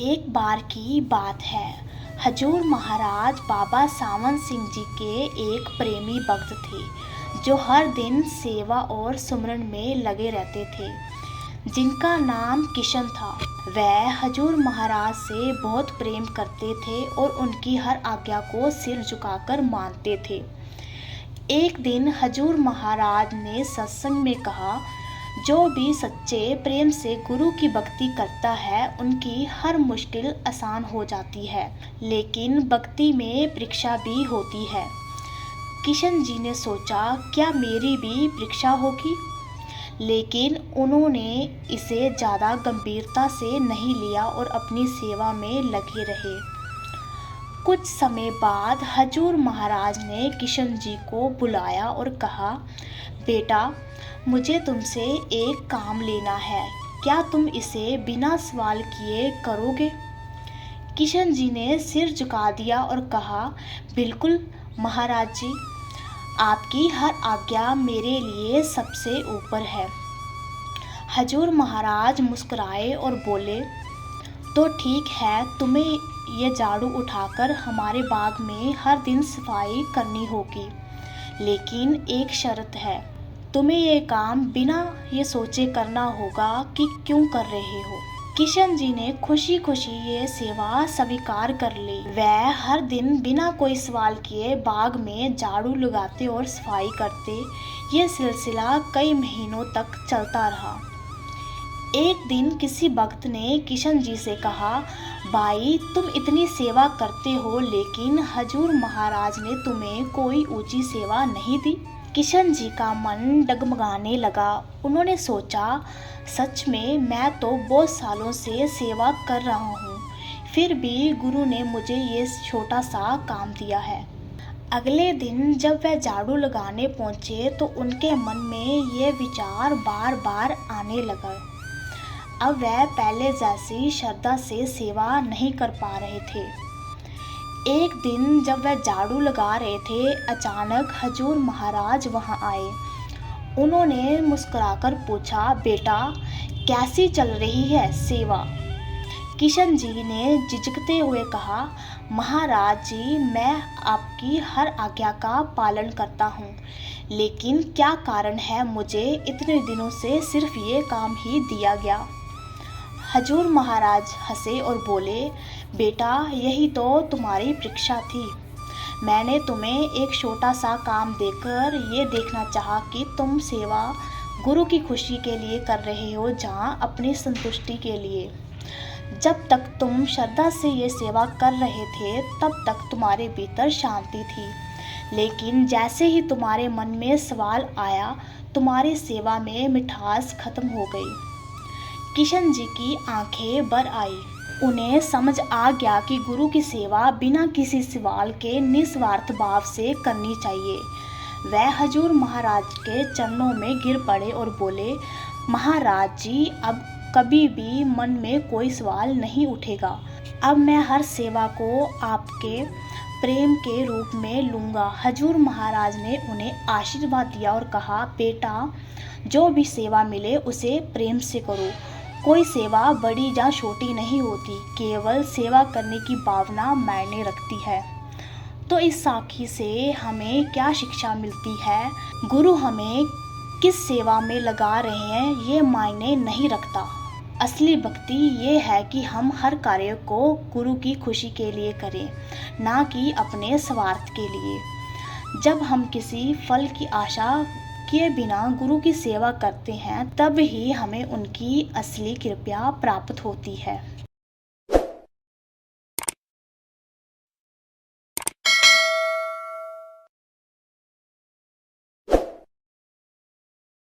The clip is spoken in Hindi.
एक बार की बात है। हजूर महाराज बाबा सावन सिंह जी के एक प्रेमी भक्त थे जो हर दिन सेवा और सुमरन में लगे रहते थे, जिनका नाम किशन था। वह हजूर महाराज से बहुत प्रेम करते थे और उनकी हर आज्ञा को सिर झुकाकर मानते थे। एक दिन हजूर महाराज ने सत्संग में कहा, जो भी सच्चे प्रेम से गुरु की भक्ति करता है उनकी हर मुश्किल आसान हो जाती है, लेकिन भक्ति में परीक्षा भी होती है। किशन जी ने सोचा, क्या मेरी भी परीक्षा होगी? लेकिन उन्होंने इसे ज़्यादा गंभीरता से नहीं लिया और अपनी सेवा में लगे रहे। कुछ समय बाद हजूर महाराज ने किशन जी को बुलाया और कहा, बेटा, मुझे तुमसे एक काम लेना है, क्या तुम इसे बिना सवाल किए करोगे? किशन जी ने सिर झुका दिया और कहा, बिल्कुल महाराज जी, आपकी हर आज्ञा मेरे लिए सबसे ऊपर है। हजूर महाराज मुस्कुराए और बोले, तो ठीक है, तुम्हें ये झाड़ू उठाकर हमारे बाग में हर दिन सफाई करनी होगी, लेकिन एक शर्त है, तुम्हें ये काम बिना ये सोचे करना होगा कि क्यों कर रहे हो। किशन जी ने खुशी खुशी ये सेवा स्वीकार कर ली। वह हर दिन बिना कोई सवाल किए बाग में झाड़ू लगाते और सफाई करते। ये सिलसिला कई महीनों तक चलता रहा। एक दिन किसी भक्त ने किशन जी से कहा, भाई, तुम इतनी सेवा करते हो लेकिन हजूर महाराज ने तुम्हें कोई ऊंची सेवा नहीं दी। किशन जी का मन डगमगाने लगा। उन्होंने सोचा, सच में मैं तो बहुत सालों से सेवा कर रहा हूँ, फिर भी गुरु ने मुझे ये छोटा सा काम दिया है। अगले दिन जब वह झाड़ू लगाने पहुँचे तो उनके मन में ये विचार बार बार आने लगा। अब वह पहले जैसी श्रद्धा से सेवा नहीं कर पा रहे थे। एक दिन जब वह झाड़ू लगा रहे थे, अचानक हजूर महाराज वहां आए। उन्होंने मुस्कुराकर पूछा, बेटा, कैसी चल रही है सेवा? किशन जी ने झिझकते हुए कहा, महाराज जी, मैं आपकी हर आज्ञा का पालन करता हूँ, लेकिन क्या कारण है मुझे इतने दिनों से सिर्फ ये काम ही दिया गया? हजूर महाराज हंसे और बोले, बेटा, यही तो तुम्हारी परीक्षा थी। मैंने तुम्हें एक छोटा सा काम देकर ये देखना चाहा कि तुम सेवा गुरु की खुशी के लिए कर रहे हो, जहाँ अपनी संतुष्टि के लिए। जब तक तुम श्रद्धा से ये सेवा कर रहे थे तब तक तुम्हारे भीतर शांति थी, लेकिन जैसे ही तुम्हारे मन में सवाल आया, तुम्हारी सेवा में मिठास खत्म हो गई। किशन जी की आंखें भर आई। उन्हें समझ आ गया कि गुरु की सेवा बिना किसी सवाल के निस्वार्थ भाव से करनी चाहिए। वह हजूर महाराज के चरणों में गिर पड़े और बोले, महाराज जी, अब कभी भी मन में कोई सवाल नहीं उठेगा। अब मैं हर सेवा को आपके प्रेम के रूप में लूँगा। हजूर महाराज ने उन्हें आशीर्वाद दिया और कहा, बेटा, जो भी सेवा मिले उसे प्रेम से करो। कोई सेवा बड़ी या छोटी नहीं होती, केवल सेवा करने की भावना मायने रखती है। तो इस साखी से हमें क्या शिक्षा मिलती है? गुरु हमें किस सेवा में लगा रहे हैं ये मायने नहीं रखता। असली भक्ति ये है कि हम हर कार्य को गुरु की खुशी के लिए करें, ना कि अपने स्वार्थ के लिए। जब हम किसी फल की आशा किए बिना गुरु की सेवा करते हैं, तब ही हमें उनकी असली कृपा प्राप्त होती है।